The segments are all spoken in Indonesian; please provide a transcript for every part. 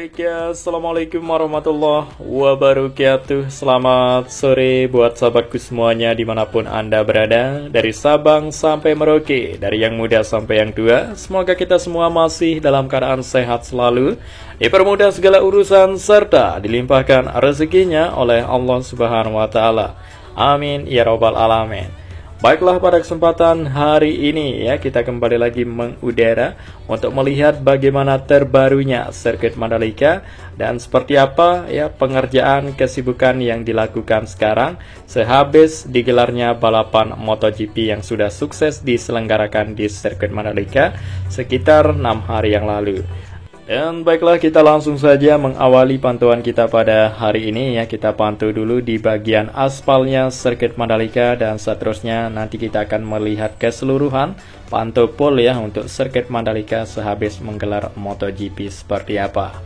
Baik ya, Assalamualaikum warahmatullahi wabarakatuh. Selamat sore buat sahabatku semuanya dimanapun Anda berada, dari Sabang sampai Merauke, dari yang muda sampai yang tua. Semoga kita semua masih dalam keadaan sehat selalu, dipermudah segala urusan, serta dilimpahkan rezekinya oleh Allah Subhanahu wa Ta'ala. Amin ya Rabbal Alamin. Baiklah, pada kesempatan hari ini ya, kita kembali lagi mengudara untuk melihat bagaimana terbarunya sirkuit Mandalika dan seperti apa ya pengerjaan kesibukan yang dilakukan sekarang sehabis digelarnya balapan MotoGP yang sudah sukses diselenggarakan di sirkuit Mandalika sekitar 6 hari yang lalu. Dan baiklah, kita langsung saja mengawali pantauan kita pada hari ini ya. Kita pantau dulu di bagian aspalnya sirkuit Mandalika dan seterusnya nanti kita akan melihat keseluruhan pantau pole ya untuk sirkuit Mandalika sehabis menggelar MotoGP seperti apa.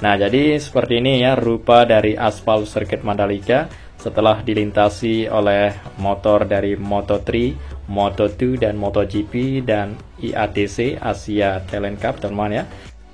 Nah, jadi seperti ini ya rupa dari aspal sirkuit Mandalika setelah dilintasi oleh motor dari Moto3, Moto2 dan MotoGP dan IATC Asia Talent Cup, teman-teman ya.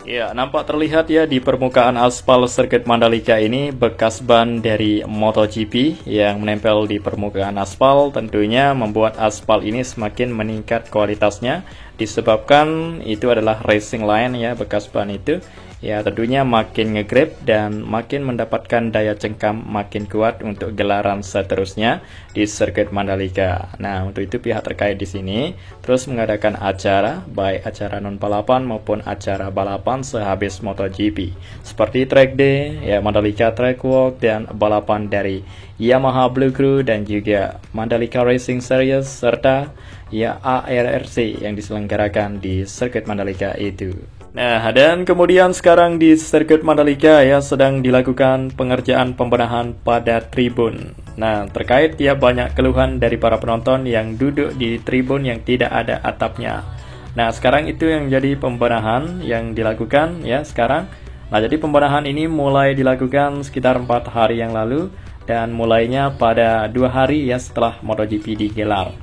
Ya, nampak terlihat ya di permukaan aspal sirkuit Mandalika ini bekas ban dari MotoGP yang menempel di permukaan aspal, tentunya membuat aspal ini semakin meningkat kualitasnya disebabkan itu adalah racing line ya, bekas ban itu. Ya, tentunya makin ngegrip dan makin mendapatkan daya cengkam makin kuat untuk gelaran seterusnya di sirkuit Mandalika. Nah, untuk itu pihak terkait di sini terus mengadakan acara, baik acara non balapan maupun acara balapan sehabis MotoGP, seperti track day, ya Mandalika Track Walk dan balapan dari Yamaha Blue Crew dan juga Mandalika Racing Series serta ya ARRC yang diselenggarakan di sirkuit Mandalika itu. Nah, dan kemudian sekarang di sirkuit Mandalika ya sedang dilakukan pengerjaan pembenahan pada tribun. Nah, terkait ya banyak keluhan dari para penonton yang duduk di tribun yang tidak ada atapnya. Nah, sekarang itu yang jadi pembenahan yang dilakukan ya sekarang. Nah, jadi pembenahan ini mulai dilakukan sekitar 4 hari yang lalu dan mulainya pada 2 hari ya setelah MotoGP digelar.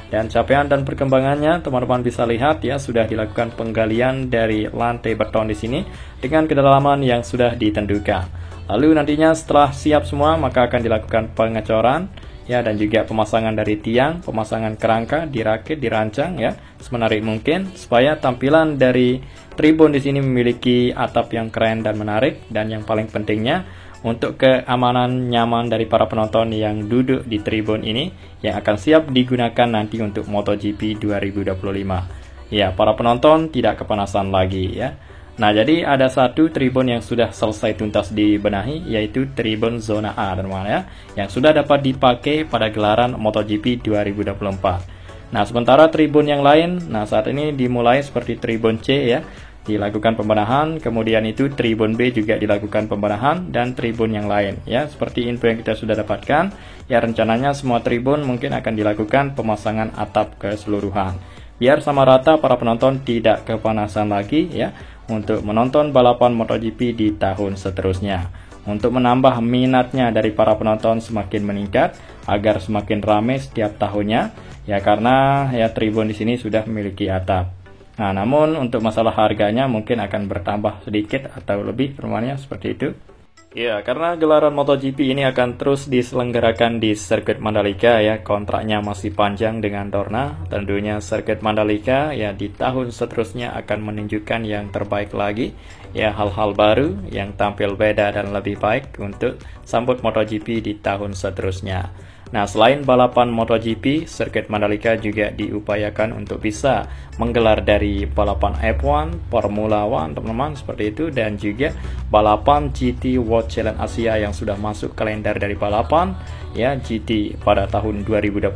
Dan capaian dan perkembangannya teman-teman bisa lihat ya, sudah dilakukan penggalian dari lantai beton di sini dengan kedalaman yang sudah ditentukan. Lalu nantinya setelah siap semua maka akan dilakukan pengecoran ya dan juga pemasangan dari tiang, pemasangan kerangka, dirakit, dirancang ya semenarik mungkin supaya tampilan dari tribun di sini memiliki atap yang keren dan menarik, dan yang paling pentingnya untuk keamanan nyaman dari para penonton yang duduk di tribun ini yang akan siap digunakan nanti untuk MotoGP 2025. Ya, para penonton tidak kepanasan lagi ya. Nah, jadi ada satu tribun yang sudah selesai tuntas dibenahi, yaitu tribun zona A, teman-teman ya, yang sudah dapat dipakai pada gelaran MotoGP 2024. Nah, sementara tribun yang lain, nah saat ini dimulai seperti tribun C ya, dilakukan pembenahan, kemudian itu tribun B juga dilakukan pembenahan, dan tribun yang lain ya seperti info yang kita sudah dapatkan ya, rencananya semua tribun mungkin akan dilakukan pemasangan atap keseluruhan biar sama rata para penonton tidak kepanasan lagi ya untuk menonton balapan MotoGP di tahun seterusnya. Untuk menambah minatnya dari para penonton semakin meningkat agar semakin ramai setiap tahunnya ya, karena ya tribun di sini sudah memiliki atap. Nah, namun untuk masalah harganya mungkin akan bertambah sedikit atau lebih, permainnya seperti itu. Ya, karena gelaran MotoGP ini akan terus diselenggarakan di sirkuit Mandalika ya, kontraknya masih panjang dengan Dorna. Tentunya sirkuit Mandalika ya di tahun seterusnya akan menunjukkan yang terbaik lagi ya, hal-hal baru yang tampil beda dan lebih baik untuk sambut MotoGP di tahun seterusnya. Nah, selain balapan MotoGP, sirkuit Mandalika juga diupayakan untuk bisa menggelar dari balapan F1, Formula One, teman-teman, seperti itu, dan juga balapan GT World Challenge Asia yang sudah masuk kalender dari balapan ya GT pada tahun 2025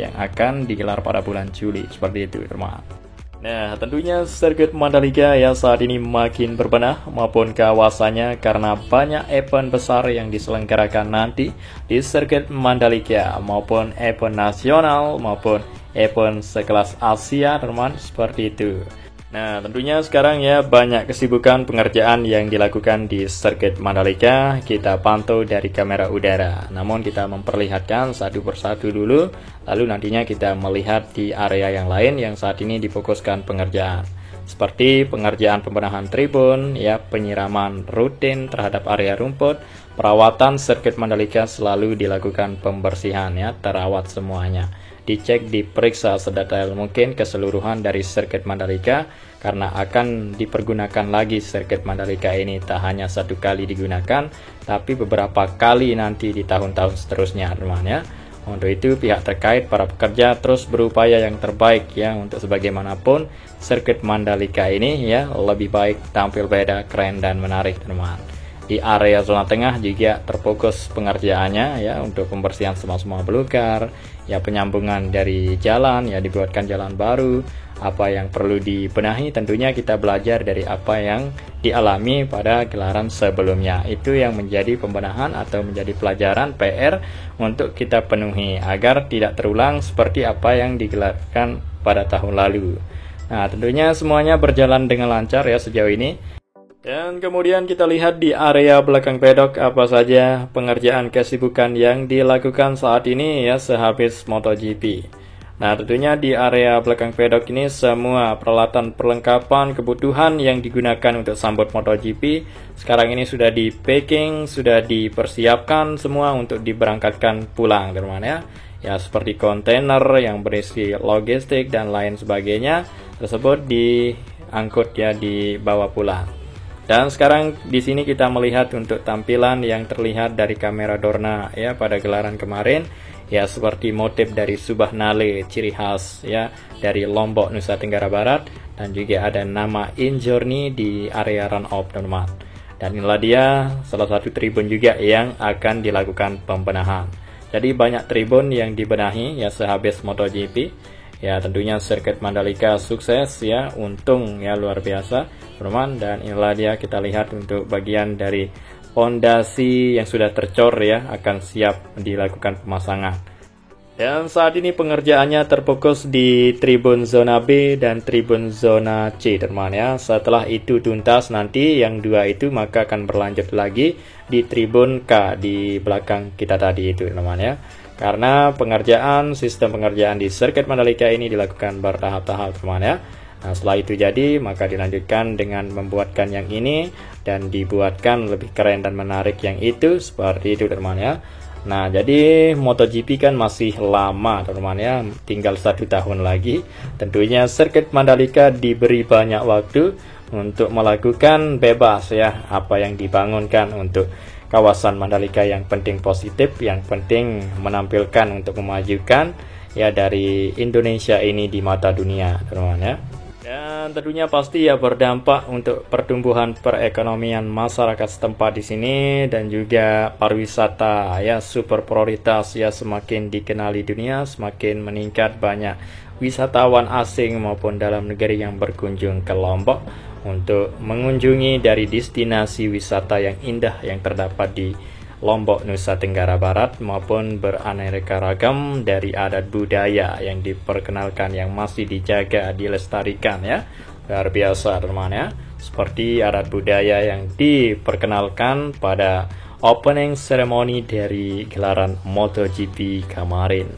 yang akan digelar pada bulan Juli, seperti itu, teman-teman. Nah, tentunya sirkuit Mandalika ya saat ini makin berbenah maupun kawasannya karena banyak event besar yang diselenggarakan nanti di sirkuit Mandalika, maupun event nasional maupun event sekelas Asia, teman-teman, seperti itu. Nah, tentunya sekarang ya banyak kesibukan pengerjaan yang dilakukan di sirkuit Mandalika. Kita pantau dari kamera udara. Namun kita memperlihatkan satu persatu dulu, lalu nantinya kita melihat di area yang lain yang saat ini difokuskan pengerjaan. seperti pengerjaan pembenahan tribun, ya, penyiraman rutin terhadap area rumput, perawatan sirkuit Mandalika selalu dilakukan pembersihan, ya, terawat semuanya. Dicek, diperiksa sedetail mungkin keseluruhan dari sirkuit Mandalika, karena akan dipergunakan lagi sirkuit Mandalika ini tak hanya satu kali digunakan, tapi beberapa kali nanti di tahun-tahun seterusnya, teman, ya. Untuk itu pihak terkait, para pekerja terus berupaya yang terbaik, ya, untuk sebagaimanapun sirkuit Mandalika ini, ya, lebih baik, tampil beda, keren dan menarik, teman. Di area zona tengah juga terfokus pengerjaannya, ya, untuk pembersihan semua belukar, ya, penyambungan dari jalan, ya, dibuatkan jalan baru. Apa yang perlu dibenahi, tentunya kita belajar dari apa yang dialami pada gelaran sebelumnya. Itu yang menjadi pembenahan atau menjadi pelajaran PR untuk kita penuhi agar tidak terulang seperti apa yang digelarkan pada tahun lalu. Nah, tentunya semuanya berjalan dengan lancar, ya, sejauh ini. Dan kemudian kita lihat di area belakang pedok apa saja pengerjaan kesibukan yang dilakukan saat ini, ya, sehabis MotoGP. Nah, tentunya di area belakang pedok ini semua peralatan perlengkapan kebutuhan yang digunakan untuk sambut MotoGP sekarang ini sudah di packing, sudah dipersiapkan semua untuk diberangkatkan pulang, teman, ya. Ya, seperti kontainer yang berisi logistik dan lain sebagainya tersebut diangkut, ya, dibawa pulang. Dan sekarang di sini kita melihat untuk tampilan yang terlihat dari kamera Dorna, ya, pada gelaran kemarin, ya, seperti motif dari Subah Nale, ciri khas, ya, dari Lombok, Nusa Tenggara Barat, dan juga ada nama Injourney di area run-off, teman. Dan inilah dia salah satu tribun juga yang akan dilakukan pembenahan. Jadi banyak tribun yang dibenahi, ya, sehabis MotoGP. Ya, tentunya sirkuit Mandalika sukses, ya, untung, ya, luar biasa, teman. Dan inilah dia kita lihat untuk bagian dari fondasi yang sudah tercor, ya, akan siap dilakukan pemasangan. Dan saat ini pengerjaannya terfokus di tribun zona B dan tribun zona C, teman, ya. Setelah itu tuntas nanti yang dua itu maka akan berlanjut lagi di tribun K di belakang kita tadi itu, teman, ya. Karena sistem pengerjaan di sirkuit Mandalika ini dilakukan bertahap-tahap, teman, ya. Nah, setelah itu jadi, maka dilanjutkan dengan membuatkan yang ini dan dibuatkan lebih keren dan menarik yang itu, seperti itu, teman, ya. Nah, jadi MotoGP kan masih lama, teman, ya, tinggal 1 tahun lagi. Tentunya sirkuit Mandalika diberi banyak waktu untuk melakukan bebas, ya, apa yang dibangunkan untuk kawasan Mandalika. Yang penting positif, yang penting menampilkan untuk memajukan, ya, dari Indonesia ini di mata dunia, teman, ya. Dan tentunya pasti, ya, berdampak untuk pertumbuhan perekonomian masyarakat setempat di sini dan juga pariwisata, ya, super prioritas, ya, semakin dikenali dunia, semakin meningkat banyak wisatawan asing maupun dalam negeri yang berkunjung ke Lombok untuk mengunjungi dari destinasi wisata yang indah yang terdapat di Lombok, Nusa Tenggara Barat, maupun beraneka ragam dari adat budaya yang diperkenalkan, yang masih dijaga, dilestarikan, ya. Luar biasa, teman, ya. Seperti adat budaya yang diperkenalkan pada opening ceremony dari gelaran MotoGP kemarin.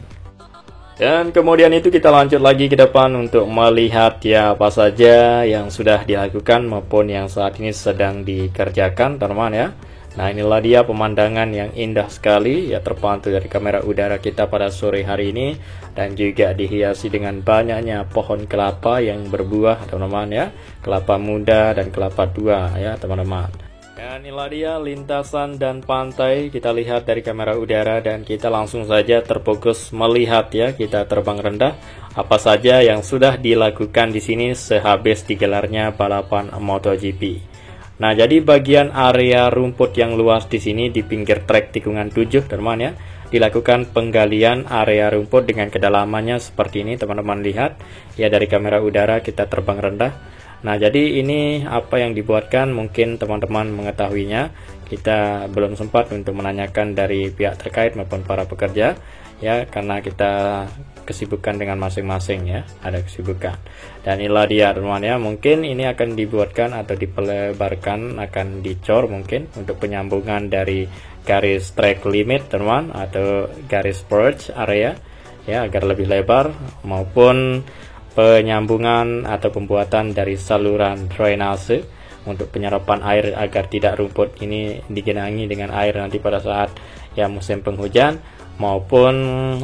Dan kemudian itu kita lanjut lagi ke depan untuk melihat, ya, apa saja yang sudah dilakukan maupun yang saat ini sedang dikerjakan, teman, ya. Nah, inilah dia pemandangan yang indah sekali, ya, terpantau dari kamera udara kita pada sore hari ini, dan juga dihiasi dengan banyaknya pohon kelapa yang berbuah, teman-teman, ya, kelapa muda dan kelapa tua, ya, teman-teman. Dan inilah dia lintasan dan pantai kita lihat dari kamera udara, dan kita langsung saja terfokus melihat, ya, kita terbang rendah apa saja yang sudah dilakukan di sini sehabis digelarnya balapan MotoGP. Nah, jadi bagian area rumput yang luas di sini di pinggir trek tikungan 7, teman, ya, dilakukan penggalian area rumput dengan kedalamannya seperti ini, teman-teman lihat, ya, dari kamera udara kita terbang rendah. Nah, jadi ini apa yang dibuatkan, mungkin teman-teman mengetahuinya. Kita belum sempat untuk menanyakan dari pihak terkait maupun para pekerja, ya, karena kita kesibukan dengan masing-masing, ya, ada kesibukan. Dan inilah dia, teman, ya, mungkin ini akan dibuatkan atau dipelebarkan, akan dicor mungkin untuk penyambungan dari garis track limit, teman, atau garis purge area, ya, agar lebih lebar, maupun penyambungan atau pembuatan dari saluran drainase untuk penyerapan air agar tidak rumput ini digenangi dengan air nanti pada saat ya musim penghujan, maupun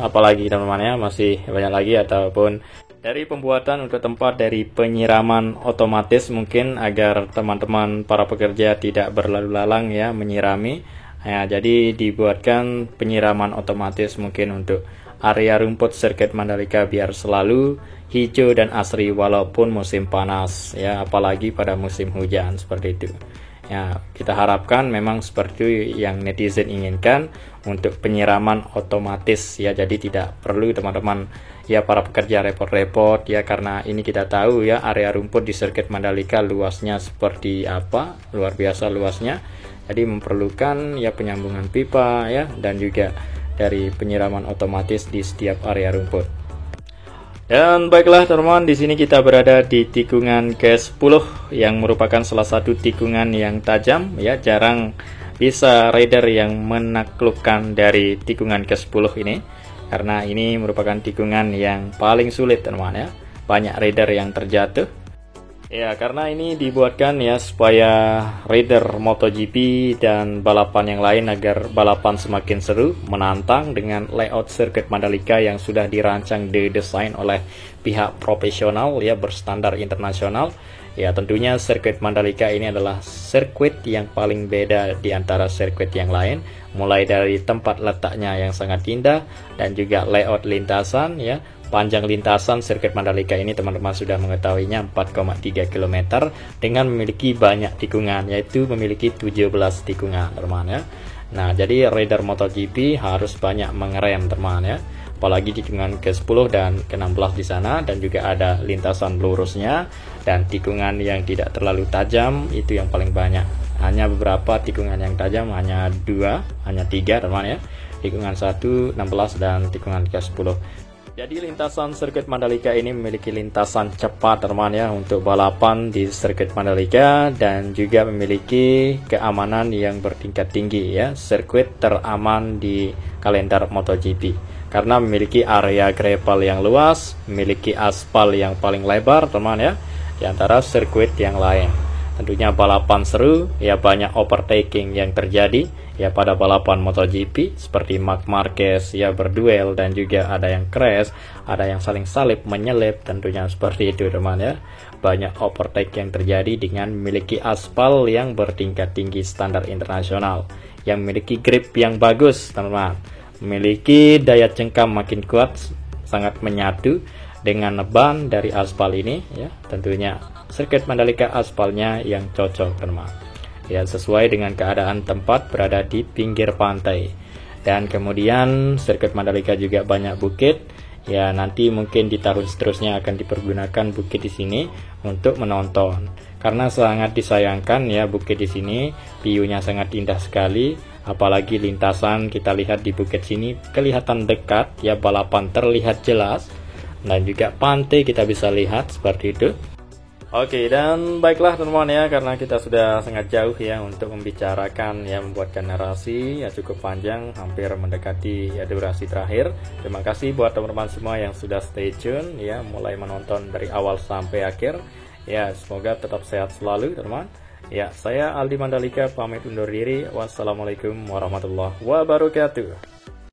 apalagi teman-teman ya, masih banyak lagi, ataupun dari pembuatan untuk tempat dari penyiraman otomatis, mungkin agar teman-teman para pekerja tidak berlalu lalang ya menyirami ya, jadi dibuatkan penyiraman otomatis mungkin untuk area rumput sirkuit Mandalika biar selalu hijau dan asri walaupun musim panas ya, apalagi pada musim hujan seperti itu ya. Kita harapkan memang seperti yang netizen inginkan untuk penyiraman otomatis ya, jadi tidak perlu teman-teman ya para pekerja repot-repot ya, karena ini kita tahu ya area rumput di sirkuit Mandalika luasnya seperti apa, luar biasa luasnya, jadi memerlukan ya penyambungan pipa ya, dan juga dari penyiraman otomatis di setiap area rumput. Dan baiklah teman-teman, di sini kita berada di tikungan ke-10 yang merupakan salah satu tikungan yang tajam ya, jarang bisa rider yang menaklukkan dari tikungan ke-10 ini, karena ini merupakan tikungan yang paling sulit teman-teman ya, banyak rider yang terjatuh. Ya, karena ini dibuatkan ya supaya rider MotoGP dan balapan yang lain agar balapan semakin seru, menantang dengan layout sirkuit Mandalika yang sudah dirancang didesain oleh pihak profesional ya, berstandar internasional. Ya, tentunya sirkuit Mandalika ini adalah sirkuit yang paling beda di antara sirkuit yang lain, mulai dari tempat letaknya yang sangat indah dan juga layout lintasan ya. Panjang lintasan sirkuit Mandalika ini teman-teman sudah mengetahuinya 4,3 km dengan memiliki banyak tikungan, yaitu memiliki 17 tikungan teman-teman ya. Nah, jadi rider MotoGP harus banyak mengerem teman-teman ya, apalagi tikungan ke-10 dan ke-16 di sana, dan juga ada lintasan lurusnya dan tikungan yang tidak terlalu tajam itu yang paling banyak. Hanya beberapa tikungan yang tajam, hanya 3 teman-teman ya. Tikungan 1, 16 dan tikungan ke-10. Jadi lintasan sirkuit Mandalika ini memiliki lintasan cepat teman ya untuk balapan di sirkuit Mandalika, dan juga memiliki keamanan yang bertingkat tinggi ya, sirkuit teraman di kalender MotoGP karena memiliki area gravel yang luas, memiliki aspal yang paling lebar teman ya di antara sirkuit yang lain. Tentunya balapan seru ya, banyak overtaking yang terjadi ya pada balapan MotoGP, seperti Marc Marquez ya berduel, dan juga ada yang crash, ada yang saling salip menyelip, tentunya seperti itu teman ya. Banyak overtake yang terjadi dengan memiliki aspal yang bertingkat tinggi standar internasional, yang memiliki grip yang bagus teman-teman, memiliki daya cengkam makin kuat, sangat menyatu dengan ban dari aspal ini ya. Tentunya sirkuit Mandalika aspalnya yang cocok teman ya, sesuai dengan keadaan tempat berada di pinggir pantai. Dan kemudian sirkuit Mandalika juga banyak bukit ya, nanti mungkin di tahun seterusnya akan dipergunakan bukit di sini untuk menonton, karena sangat disayangkan ya bukit di sini, view-nya sangat indah sekali, apalagi lintasan kita lihat di bukit sini kelihatan dekat ya, balapan terlihat jelas, dan juga pantai kita bisa lihat seperti itu. Oke, dan baiklah teman-teman ya, karena kita sudah sangat jauh ya untuk membicarakan ya, membuatkan narasi ya cukup panjang, hampir mendekati ya durasi terakhir. Terima kasih buat teman-teman semua yang sudah stay tune ya, mulai menonton dari awal sampai akhir ya. Semoga tetap sehat selalu teman-teman ya. Saya Aldi Mandalika pamit undur diri. Wassalamualaikum warahmatullahi wabarakatuh.